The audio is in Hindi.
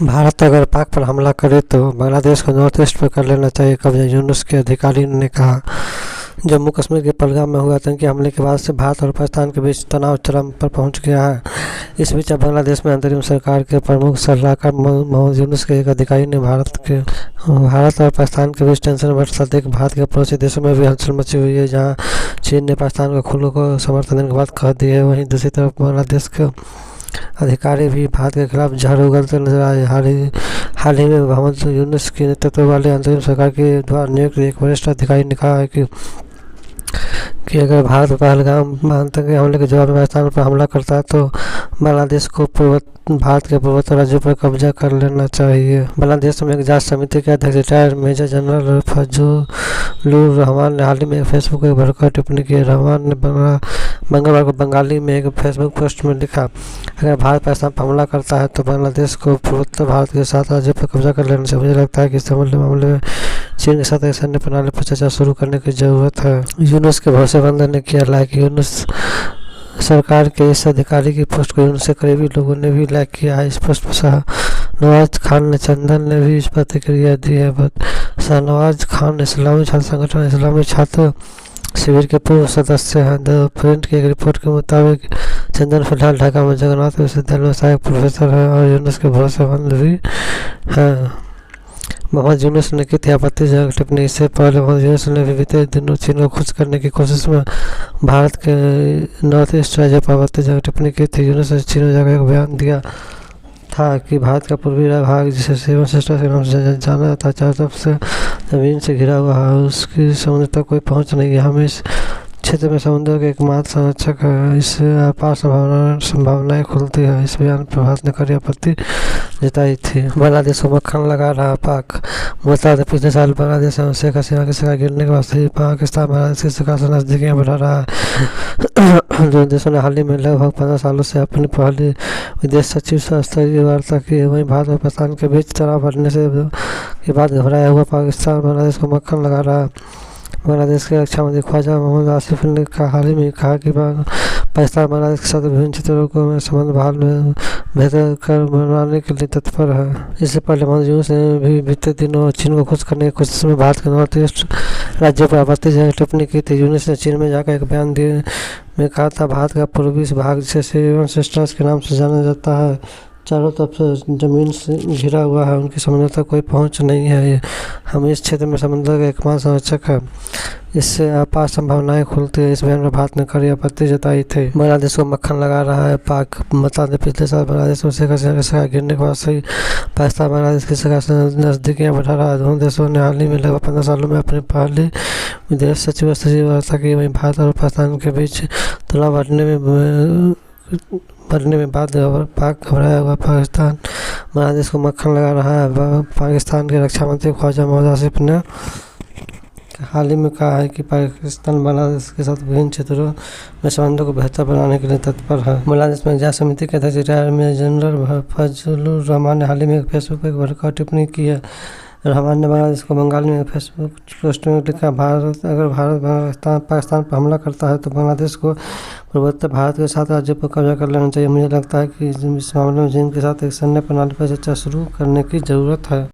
भारत अगर पाक पर हमला करे तो बांग्लादेश को नॉर्थ ईस्ट पर कर लेना चाहिए कब्जा, यूनुस के अधिकारी ने कहा। जम्मू कश्मीर के पहलगाम में हुए आतंकी हमले के बाद से भारत और पाकिस्तान के बीच तनाव चरम पर पहुंच गया है। इस बीच अब बांग्लादेश में अंतरिम सरकार के प्रमुख सलाहकार मोहम्मद यूनुस के एक अधिकारी ने भारत और पाकिस्तान के बीच टेंशन बढ़ता देख भारत के पड़ोसी देशों में भी हलचल मची हुई है, जहां चीन ने पाकिस्तान को खुले को समर्थन देने की बात कह दी है। वहीं दूसरी तरफ बांग्लादेश के अधिकारी भी भारत के खिलाफ जहर उगलते नजर आए। हाल ही में मोहम्मद यूनुस के नेतृत्व वाले अंतरिम सरकार के द्वारा नियुक्त एक वरिष्ठ अधिकारी ने कहा है कि अगर भारत पहलगाम आतंकी हमले के जवाब में पाकिस्तान पर हमला करता है तो बांग्लादेश को भारत के पूर्वोत्तर राज्यों पर कब्जा कर लेना चाहिए। बांग्लादेश में एक जांच समिति के अध्यक्ष retired major general Fazlur Rahman ने हाल ही में फेसबुक पर भड़काऊ टिप्पणी की। रहमान ने मंगलवार को बंगाली में एक फेसबुक पोस्ट में लिखा, अगर भारत पाकिस्तान पर हमला करता है तो बांग्लादेश को पूर्वोत्तर भारत के 7 राज्यों पर कब्जा कर लेना चाहिए। मुझे लगता है कि इस मामले में चीन के साथ एक सैन्य प्रणाली पर चर्चा शुरू करने की जरूरत है। यूनुस के भरोसेमंद ने किया लाइक। यूनुस सरकार के इस अधिकारी की पोस्ट को यूनुस से करीबी लोगों ने भी लाइक किया है। इस पोस्ट पर शाहनवाज खान चंदन ने भी इस प्रतिक्रिया दी है। शाहनवाज खान इस्लामी छात्र संगठन इस्लामी छात्र शिविर के पूर्व सदस्य हैं। द प्रिंट की एक रिपोर्ट के मुताबिक चंदन फिलहाल ढाका में जगन्नाथ विश्वविद्यालय में सहायक प्रोफेसर है और यूनुस के भरोसेमंद भी हैं। मोहम्मद यूनुस ने की थी आपत्तिजनक टिप्पणी। इससे पहले मोहम्मद यूनुस ने भी बीते दिनों चीन को खुश करने की कोशिश में भारत के नॉर्थ ईस्ट राज्य पर आपत्तिजनक टिप्पणी की थी। यूनुस ने चीन में जाकर एक बयान दिया था कि भारत का पूर्वी भाग, जिसे सेवन सिस्टर्स के नाम से जाना जाता है, चारों तरफ से जमीन से घिरा हुआ है, उसकी समुद्र तक कोई पहुंच नहीं है। हम इस क्षेत्र में समुद्र के एकमात्र संरक्षक है, इससे अपार संभावनाएं खुलती है। इस बयान पर भारत ने कड़ी आपत्ति जताई थी। बांग्लादेश को मक्खन लगा रहा पाक। मुताबिक पिछले साल बांग्लादेश में शेख हसीना की सरकार गिरने के बाद से पाकिस्तान बांग्लादेश की सरकार से नजदीकियां बढ़ा रहा है। दोनों देशों ने हाल ही में लगभग 15 सालों से अपनी पहली विदेश सचिव स्तरीय वार्ता की है। वहीं भारत और पाकिस्तान के बीच तनाव बढ़ने के बाद घबराया हुआ पाकिस्तान बांग्लादेश को मक्खन लगा रहा है। बांग्लादेश के रक्षा मंत्री ख्वाजा मोहम्मद आसिफ ने हाल ही में कहा कि पाकिस्तान बांग्लादेश के साथ विभिन्न क्षेत्रों में संबंध बहाल में बेहतर कर बनाने के लिए तत्पर है। इससे पहले मोहम्मद यूनुस ने भी बीते दिनों चीन को खुश करने की कोशिश में भारत के नॉर्थ ईस्ट राज्यों पर आपत्तिजनक टिप्पणी की थी। यूनुस ने चीन में जाकर एक बयान में कहा था, भारत का पूर्वी भाग, जिसे सेवन सिस्टर्स के नाम से जाना जाता है, चारों तरफ से जमीन से घिरा हुआ है, उनकी समुद्र तक कोई पहुंच नहीं है। हम इस क्षेत्र में समुद्र का एकमात्र संरक्षक है, इससे अपार संभावनाएं खुलती है। इस बयान में भारत ने कड़ी आपत्ति जताई थी। बांग्लादेश को मक्खन लगा रहा है पाक। बता दें, पिछले साल बांग्लादेश में शेख हसीना की सरकार गिरने के बाद से पाकिस्तान बांग्लादेश की सरकार से नजदीकियां बढ़ा रहा है। दोनों देशों ने हाल ही में लगभग 15 सालों में अपनी पहली विदेश सचिव स्तरीय वार्ता की। वहीं भारत और पाकिस्तान के बीच तनाव बढ़ने में बाद पाक घबराया हुआ पाकिस्तान बांग्लादेश को मक्खन लगा रहा है। पाकिस्तान के रक्षा मंत्री ख्वाजा मोहम्मद आसिफ ने हाल ही में कहा है कि पाकिस्तान बांग्लादेश के साथ विभिन्न क्षेत्रों में संबंधों को बेहतर बनाने के लिए तत्पर है। बांग्लादेश में जांच समिति के अध्यक्ष retired major general Fazlur Rahman ने हाल ही में एक फेसबुक पर एक भड़काऊ टिप्पणी की है। रहमान ने बांग्लादेश को बंगाली में फेसबुक पोस्ट में लिखा, अगर भारत पाकिस्तान पर हमला करता है तो बांग्लादेश को पूर्वोत्तर भारत के 7 राज्यों पर कब्जा कर लेना चाहिए। मुझे लगता है कि इस मामले में चीन के साथ एक सैन्य प्रणाली पर चर्चा शुरू करने की जरूरत है।